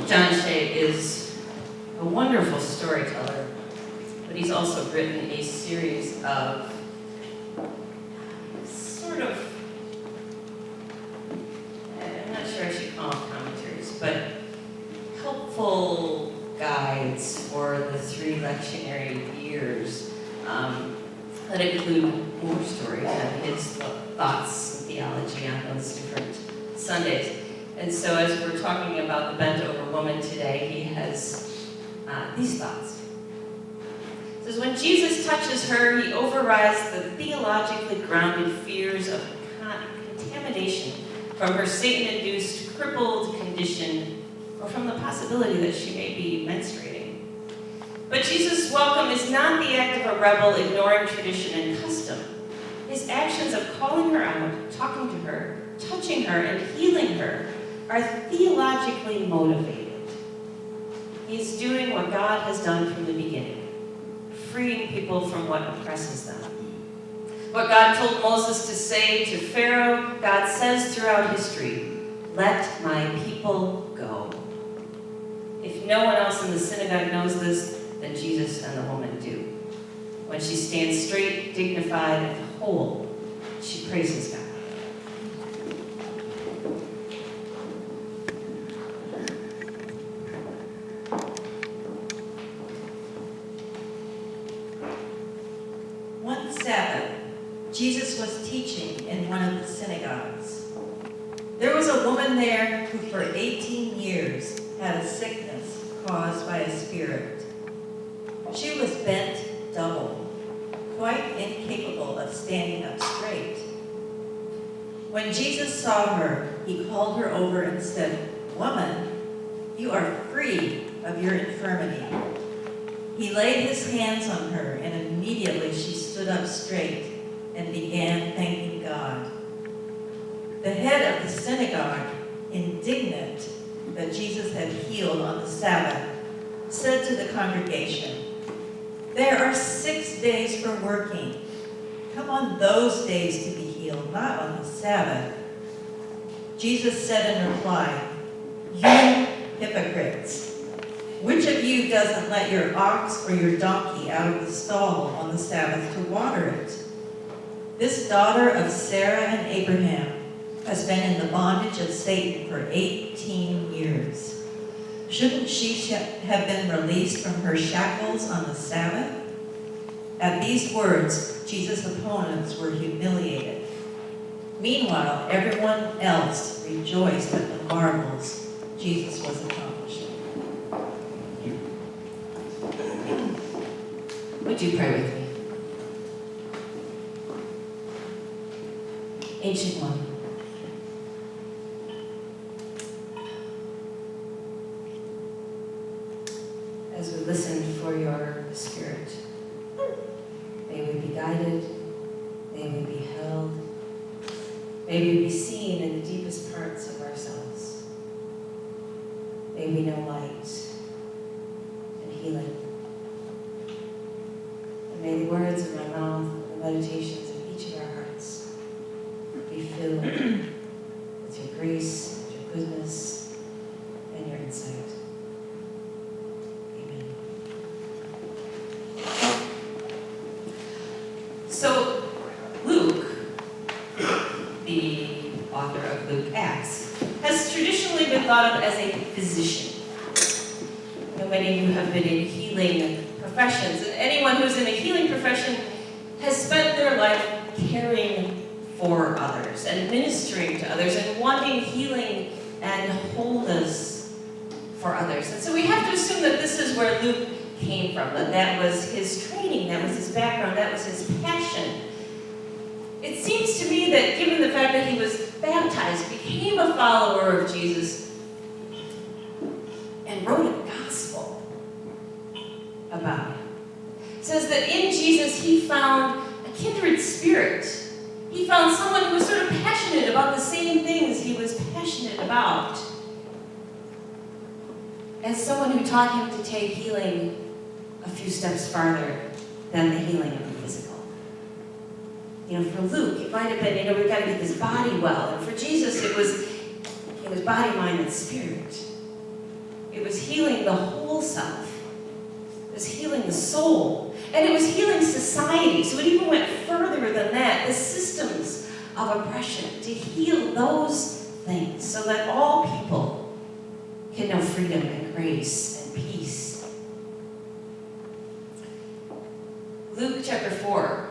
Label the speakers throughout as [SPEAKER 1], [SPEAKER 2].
[SPEAKER 1] John Shea is a wonderful storyteller, but he's also written a series of sort of, I'm not sure I should call them commentaries, but helpful guides for the 3 lectionary years that include more stories and his thoughts and theology on those different Sundays. And so as we're talking about the bent-over woman today, he has these thoughts. It says, when Jesus touches her, he overrides the theologically grounded fears of contamination from her Satan-induced crippled condition or from the possibility that she may be menstruating. But Jesus' welcome is not the act of a rebel ignoring tradition and custom. His actions of calling her out, talking to her, touching her, and healing her are theologically motivated. He's doing what God has done from the beginning, freeing people from what oppresses them. What God told Moses to say to Pharaoh, God says throughout history, let my people go. If no one else in the synagogue knows this, then Jesus and the woman do. When she stands straight, dignified, and whole, she praises God.
[SPEAKER 2] One Sabbath, Jesus was teaching in one of the synagogues. There was a woman there who for 18 years had a sickness caused by a spirit. She was bent double, quite incapable of standing up straight. When Jesus saw her, he called her over and said, "Woman, you are free of your infirmity." He laid his hands on her, and immediately she stood up straight and began thanking God. The head of the synagogue, indignant that Jesus had healed on the Sabbath, said to the congregation, "There are 6 days for working. Come on those days to be healed, not on the Sabbath." Jesus said in reply, "You hypocrites! Which of you doesn't let your ox or your donkey out of the stall on the Sabbath to water it? This daughter of Sarah and Abraham has been in the bondage of Satan for 18 years. Shouldn't she have been released from her shackles on the Sabbath?" At these words, Jesus' opponents were humiliated. Meanwhile, everyone else rejoiced at the marvels Jesus was accomplishing.
[SPEAKER 1] Would you pray with me? Ancient One, as we listen for your Spirit, may we be guided, may we be held, may we be seen in the deepest parts of ourselves. May we know light and healing. And may the words of my mouth and the meditations of each of our hearts be filled with your grace, your goodness, and your insight. So, Luke, the author of Luke Acts, has traditionally been thought of as a physician. Many of you have been in healing professions, and anyone who's in a healing profession has spent their life caring for others and ministering to others and wanting healing and wholeness for others. And so we have to assume that this is where Luke came from, that was his training, that was his background, that was his passion. It seems to me that given the fact that he was baptized, became a follower of Jesus, and wrote a gospel about him, it says that in Jesus he found a kindred spirit. He found someone who was sort of passionate about the same things he was passionate about, and someone who taught him to take healing a few steps farther than the healing of the physical. For Luke, it might have been, we've got to get this body well. And for Jesus, it was body, mind, and spirit. It was healing the whole self. It was healing the soul. And it was healing society. So it even went further than that. The systems of oppression, to heal those things so that all people can know freedom and grace and peace. Luke chapter 4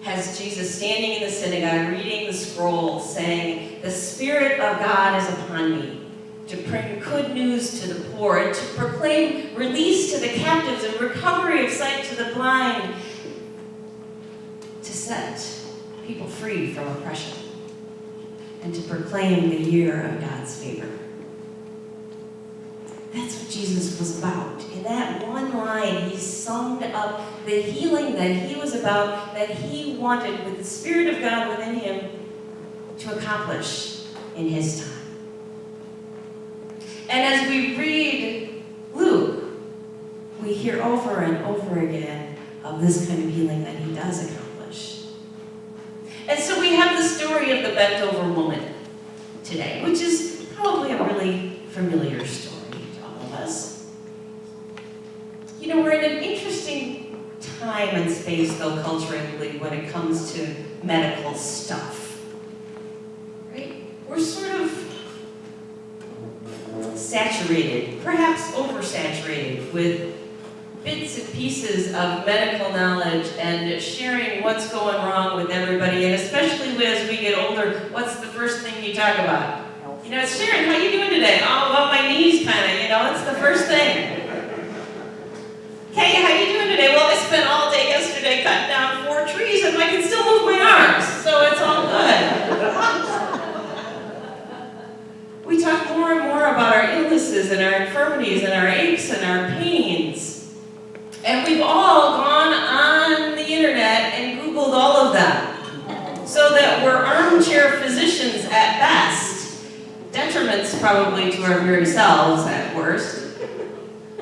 [SPEAKER 1] has Jesus standing in the synagogue reading the scroll saying, "The Spirit of God is upon me, to bring good news to the poor and to proclaim release to the captives and recovery of sight to the blind, to set people free from oppression, and to proclaim the year of God's favor." That's what Jesus was about. In that one line, he summed up the healing that he was about, that he wanted, with the Spirit of God within him, to accomplish in his time. And as we read Luke, we hear over and over again of this kind of healing that he does accomplish. And so we have the story of the bent-over woman today, which is probably a really familiar story to all of us. You know, we're in an interesting time and space, though, culturally, when it comes to medical stuff. Right? We're sort of saturated, perhaps oversaturated, with bits and pieces of medical knowledge and sharing what's going wrong with everybody, and especially as we get older, what's the first thing you talk about? You know, it's Sharon, how you doing today? Oh, well, my knees kind of, it's the first thing. Kaye, how you doing today? Well, I spent all day yesterday cutting down 4 trees and I can still move my arms, so it's all good. We talk more and more about our illnesses and our infirmities and our aches and our pains. And we've all gone on the internet and Googled all of them, so that we're armchair physicians at best, detriments probably to our very selves at worst.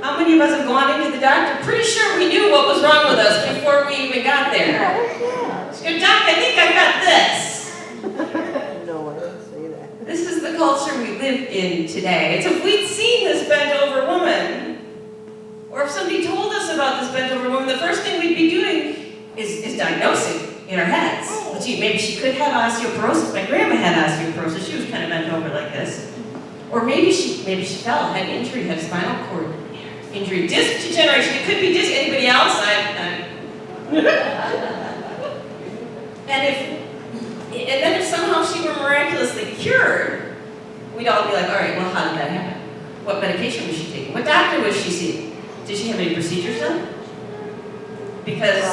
[SPEAKER 1] How many of us have gone into the doctor pretty sure we knew what was wrong with us before we even got there? She goes, "Doc, I think I got this."
[SPEAKER 3] No, I didn't say that.
[SPEAKER 1] This is the culture we live in today. It's if we'd seen this bent-over woman, or if somebody told us about this bent-over woman, the first thing we'd be doing is diagnosing in our heads. Well, gee, maybe she could have osteoporosis. My grandma had osteoporosis. She was kind of bent over like this. Or maybe she fell, had an injury, had a spinal cord injury, disc degeneration. It could be disc. Anybody else? And then if somehow she were miraculously cured, we'd all be like, all right, well, how did that happen? What medication was she taking? What doctor was she seeing? Did she have any procedures done? Because,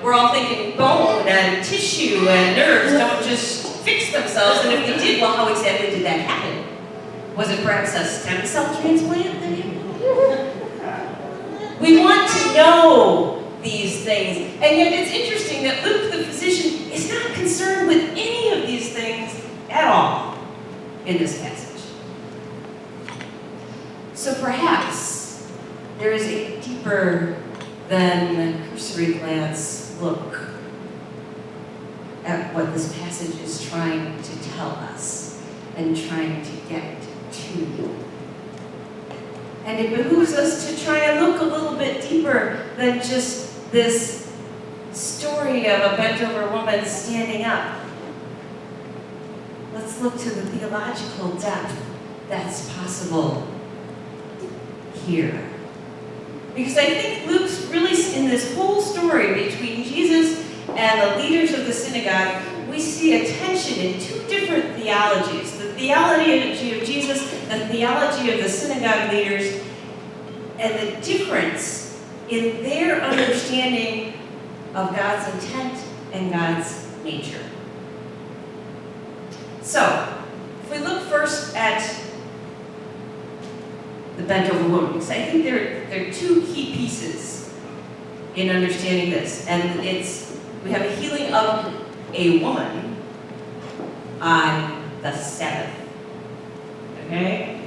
[SPEAKER 1] we're all thinking bone and tissue and nerves don't just fix themselves, and if they did, well, how exactly did that happen? Was it perhaps a stem cell transplant that happened? We want to know these things, and yet it's interesting that Luke, the physician, is not concerned with any of these things at all in this passage. So perhaps there is a deeper than cursory glance look at what this passage is trying to tell us and trying to get to. And it behooves us to try and look a little bit deeper than just this story of a bent-over woman standing up. Let's look to the theological depth that's possible here. Because I think Luke's really, in this whole story between Jesus and the leaders of the synagogue, we see a tension in 2 different theologies. The theology of Jesus, the theology of the synagogue leaders, and the difference in their understanding of God's intent and God's nature. So, if we look first at the bent-over woman, because I think there are 2 key pieces in understanding this, and we have a healing of a woman on the Sabbath. Okay?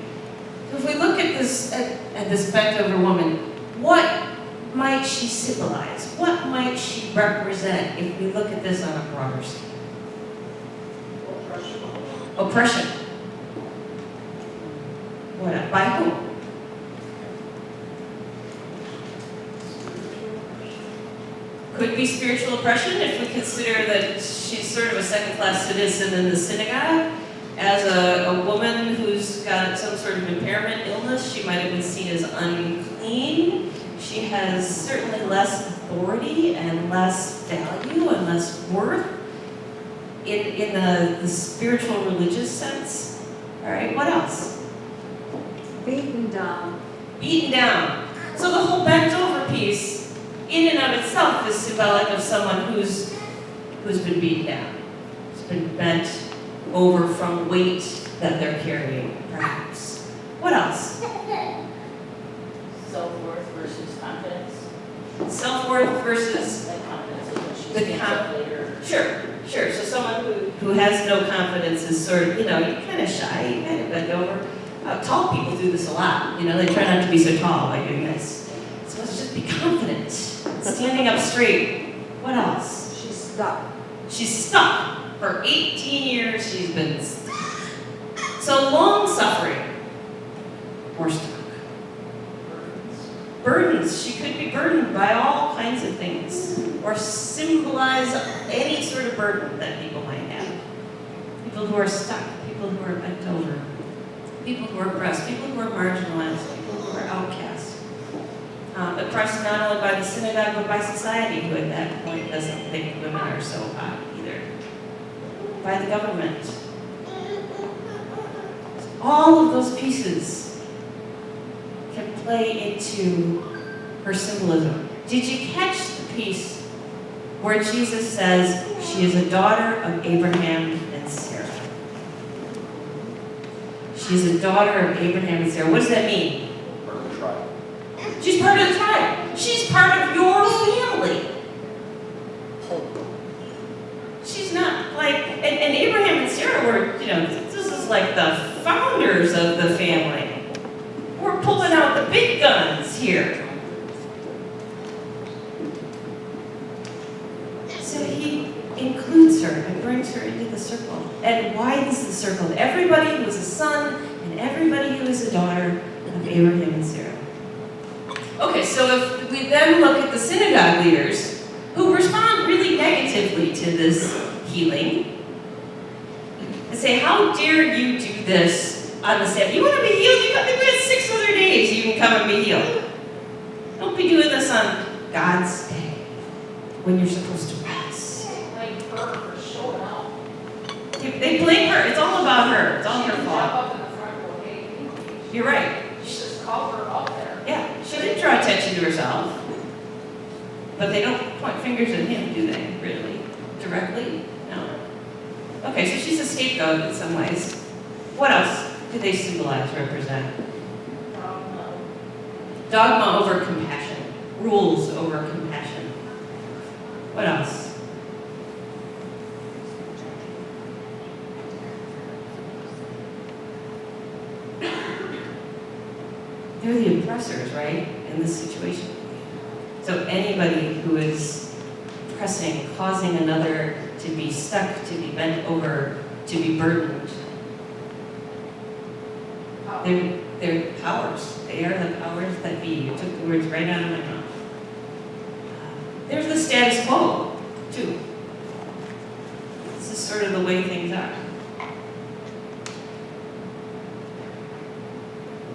[SPEAKER 1] So if we look at this bent-over woman, what might she symbolize? What might she represent if we look at this on a broader scale? Oppression. What? By whom? would be spiritual oppression if we consider that she's sort of a second-class citizen in the synagogue. As a woman who's got some sort of impairment illness, she might have been seen as unclean. She has certainly less authority and less value and less worth in the spiritual religious sense. All right, what else?
[SPEAKER 3] Beaten down.
[SPEAKER 1] Beaten down. So the whole bent over piece, in and of itself, is symbolic of someone who's been beaten down. Who's been bent over from weight that they're carrying, perhaps. What else?
[SPEAKER 4] Self-worth versus confidence.
[SPEAKER 1] Self-worth versus
[SPEAKER 4] Like confidence is what she's
[SPEAKER 1] the
[SPEAKER 4] being later.
[SPEAKER 1] Sure. So someone who has no confidence is sort of, you're kind of shy, you kind of bend over. Tall people do this a lot. They try not to be so tall by doing this. So let's just be confident. Standing up straight. What else?
[SPEAKER 3] She's stuck.
[SPEAKER 1] She's stuck. For 18 years, she's been stuck. So long suffering. Or stuck. Burdens. She could be burdened by all kinds of things. Or symbolize any sort of burden that people might have. People who are stuck. People who are bent over. People who are oppressed. People who are marginalized. People who are outcast. Oppressed not only by the synagogue, but by society, who at that point doesn't think women are so hot either. By the government. All of those pieces can play into her symbolism. Did you catch the piece where Jesus says she is a daughter of Abraham and Sarah? She's a daughter of Abraham and Sarah. What does that mean?
[SPEAKER 5] Part of the tribe.
[SPEAKER 1] She's part of the tribe. She's part of your family. She's not like, and Abraham and Sarah were, this is like the founders of the family. We're pulling out the big guns here. So he includes her and brings her into the circle and widens the circle. Everybody who is a son and everybody who is a daughter of Abraham and Sarah. Okay, so if we then look at the synagogue leaders who respond really negatively to this healing and say, how dare you do this on the Sabbath? You want to be healed? You got 6 other days you can come and be healed. Don't be doing this on God's day when you're supposed to rest.
[SPEAKER 4] Like her for showing up.
[SPEAKER 1] They blame her. It's all about her. It's all
[SPEAKER 4] She
[SPEAKER 1] her
[SPEAKER 4] didn't
[SPEAKER 1] fault.
[SPEAKER 4] jump up in the front and go, hey,
[SPEAKER 1] You're right.
[SPEAKER 4] you just called her up there.
[SPEAKER 1] Yeah, she didn't draw attention to herself. But they don't point fingers at him, do they, really? Directly? No. Okay, so she's a scapegoat in some ways. What else do they symbolize, represent? Dogma over compassion. Rules over compassion. What else? They're the oppressors, right, in this situation. So anybody who is oppressing, causing another to be stuck, to be bent over, to be burdened, they're powers. They are the powers that be. You took the words right out of my mouth. There's the status quo, too. This is sort of the way things are.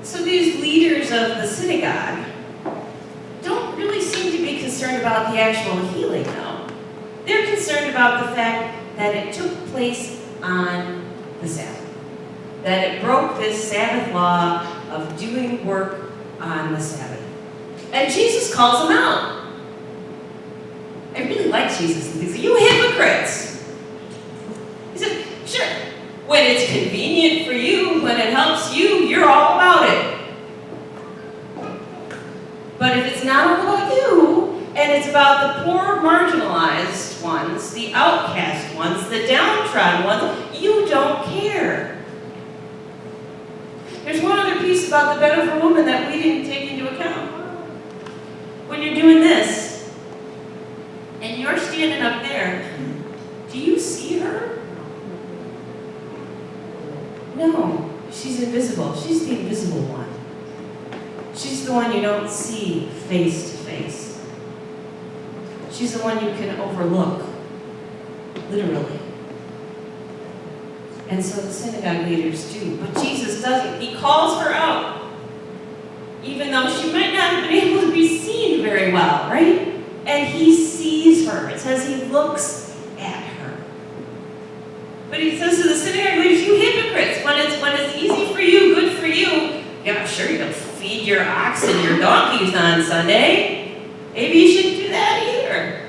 [SPEAKER 1] So these leaders of the synagogue don't really seem to be concerned about the actual healing, though. They're concerned about the fact that it took place on the Sabbath. That it broke this Sabbath law of doing work on the Sabbath. And Jesus calls them out. I really like Jesus. He says, you hypocrites. He said, sure, when it's convenient for you, when it helps you, you're all about it. But if it's not all about you, and it's about the poor marginalized ones, the outcast ones, the downtrodden ones, you don't care. There's one other piece about the bed of a woman that we didn't take into account. When you're doing this, and you're standing up there, do you see her? No, she's invisible. She's the invisible one. She's the one you don't see face to face. She's the one you can overlook, literally. And so the synagogue leaders do, but Jesus doesn't. He calls her out, even though she might not have been able to be seen very well, right? And he sees her. It says he looks at her. But he says to the synagogue leaders, you hypocrites, when it's easy for you, good for you, yeah, sure, you don't feed your ox and your donkeys on Sunday. Maybe you shouldn't do that either.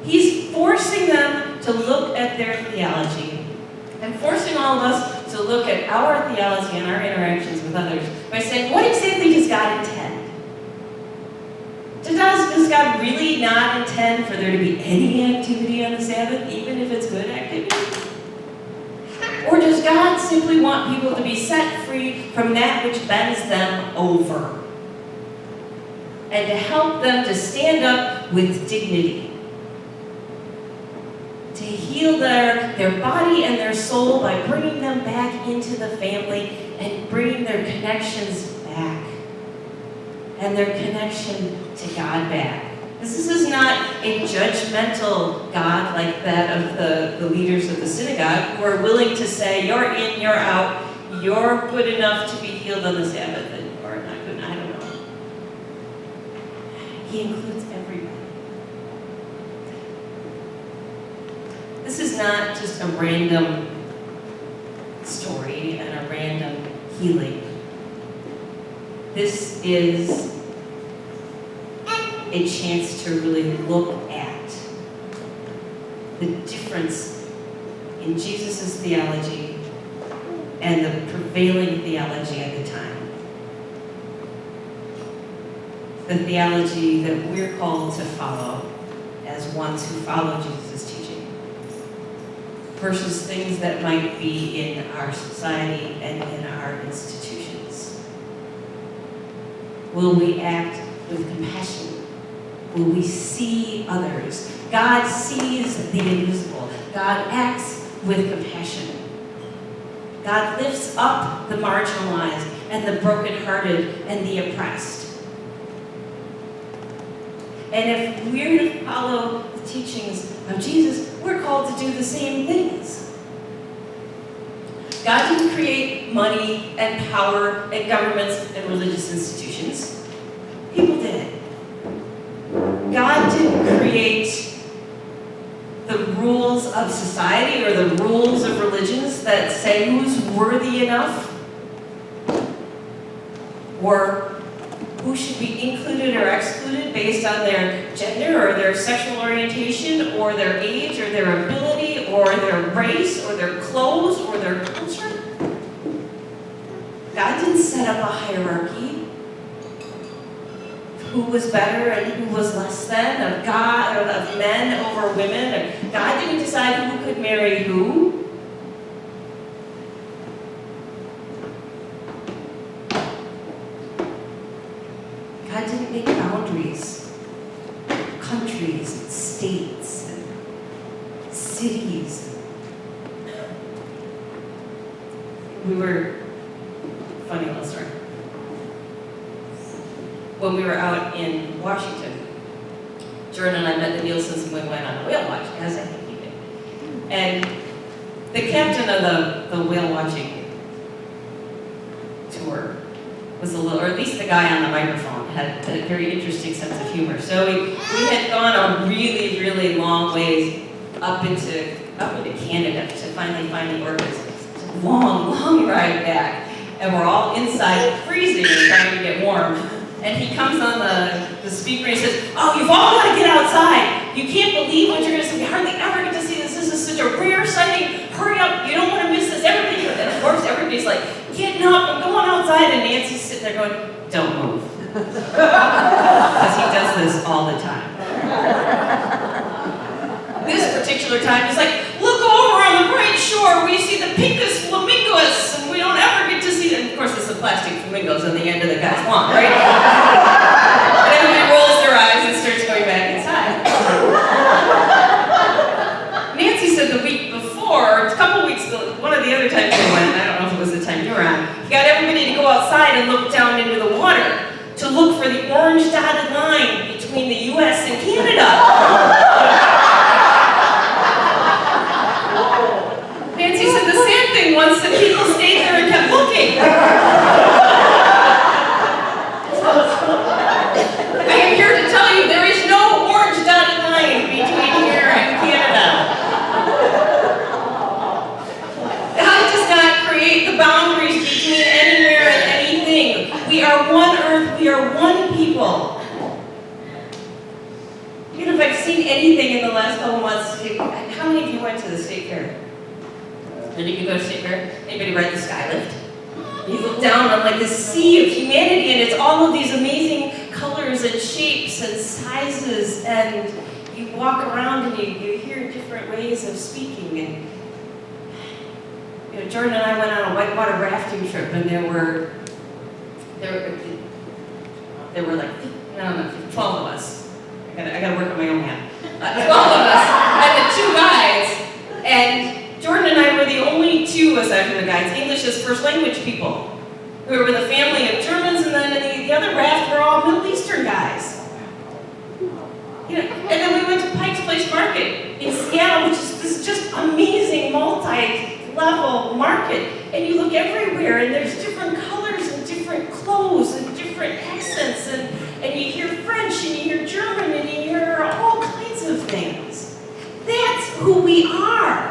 [SPEAKER 1] He's forcing them to look at their theology and forcing all of us to look at our theology and our interactions with others by saying, what exactly does God intend? Does God really not intend for there to be any activity on the Sabbath, even if it's good activity? Or does God simply want people to be set free from that which bends them over? And to help them to stand up with dignity. To heal their body and their soul by bringing them back into the family and bringing their connections back. And their connection to God back. This is not a judgmental God like that of the leaders of the synagogue who are willing to say, you're in, you're out, you're good enough to be healed on the Sabbath, or not good, I don't know. He includes everybody. This is not just a random story and a random healing. This is a chance to really look at the difference in Jesus' theology and the prevailing theology at the time. The theology that we're called to follow as ones who follow Jesus' teaching versus things that might be in our society and in our institutions. Will we act with compassion? Will we see others? God sees the invisible. God acts with compassion. God lifts up the marginalized and the brokenhearted and the oppressed. And if we're to follow the teachings of Jesus, we're called to do the same things. God didn't create money and power and governments and religious institutions. People did. God didn't create the rules of society or the rules of religions that say who's worthy enough or who should be included or excluded based on their gender or their sexual orientation or their age or their ability or their race or their clothes or their culture. God didn't set up a hierarchy. Who was better and who was less than, of God, or of men over women. God didn't decide who could marry who. God didn't make boundaries, countries, and states, and cities. Funny little story. When we were out in Washington, Jordan and I met the Nielsen's and we went on a whale watch, as I think you did. And the captain of the whale watching tour was or at least the guy on the microphone had a very interesting sense of humor. So we had gone a really, really long ways up into Canada to finally find the orcas. It's a long, long ride back. And we're all inside freezing and trying to get warm. And he comes on the speaker and he says, oh, you've all got to get outside. You can't believe what you're going to see. We hardly ever get to see this. This is such a rare sighting. Hurry up. You don't want to miss this. Everybody. And of course, everybody's like, getting up and going outside. And Nancy's sitting there going, don't move. Because he does this all the time. This particular time, he's like, look over on the right shore. We see the pincus flamingos. And we don't ever get to see them. Of course, it's the plastic flamingos on the end of the guy's lawn, right? And everybody rolls their eyes and starts going back inside. Nancy said the week before, a couple weeks ago, one of the other times they went, I don't know if it was the time you were on, he got everybody to go outside and look down into the water to look for the orange dotted line between between the US and Canada. Nancy said the sad thing once that people stayed there and kept looking. I am here to tell you there is no orange dotted line between here and Canada. God does not create the boundaries between anywhere and anything. We are one earth, we are one people. You know, if I've seen anything in the last couple months, how many of you went to the state fair? Any of you go to state fair? Anybody ride the skylift? You look down on like this sea of humanity, and it's all of these amazing colors and shapes and sizes, and you walk around and you hear different ways of speaking. And you know, Jordan and I went on a whitewater rafting trip, and there were like, I don't know, 12 of us. I gotta work on my own math. 12 of us, and the 2 guides, and Jordan and I were the only 2, aside from the guides, English as first language people. We were with a family of Germans, and then the other raft were all Middle Eastern guys. You know, and then we went to Pike's Place Market in Seattle, which is this just amazing multi-level market. And you look everywhere, and there's different colors and different clothes and different accents, and you hear French, and you hear German, and you hear all kinds of things. That's who we are.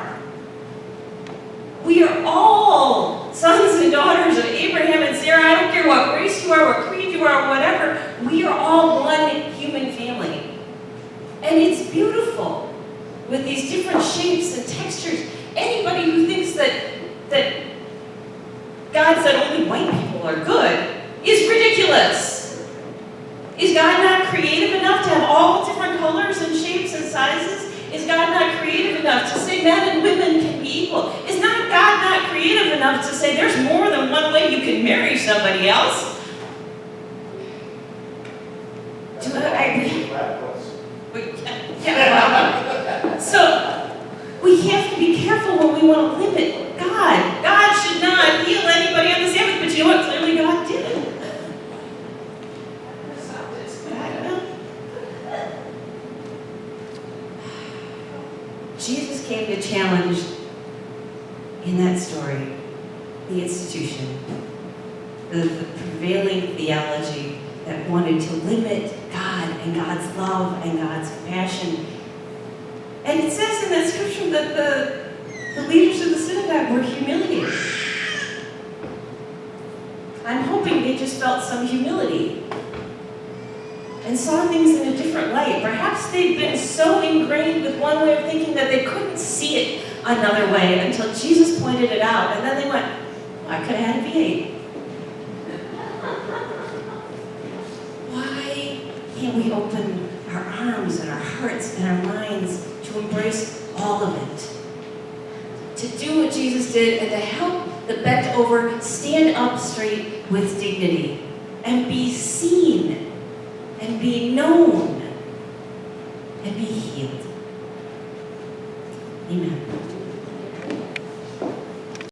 [SPEAKER 1] We are all sons and daughters of Abraham and Sarah. I don't care what race you are, what creed you are, whatever. We are all one human family. And it's beautiful with these different shapes and textures. Anybody who thinks that God said only white people are good is ridiculous. Is God not creative enough to have all different colors and shapes and sizes? Is God not creative enough to say men and women can be equal? Is not God not creative enough to say there's more than one way you can marry somebody else? So we have to be careful when we want to limit God. God should not heal anybody on the Sabbath, but you know what? Clearly God did. Jesus came to challenge, in that story, the institution, the prevailing theology that wanted to limit God and God's love and God's compassion. And it says in that scripture that the leaders of the synagogue were humiliated. I'm hoping they just felt some humility and saw things in a different light. Perhaps they'd been so ingrained with one way of thinking that they couldn't see it another way until Jesus pointed it out. And then they went, I could have had a V8. Why can't we open our arms and our hearts and our minds to embrace all of it? To do what Jesus did and to help the bent over stand up straight with dignity and be seen and be known, and be healed. Amen.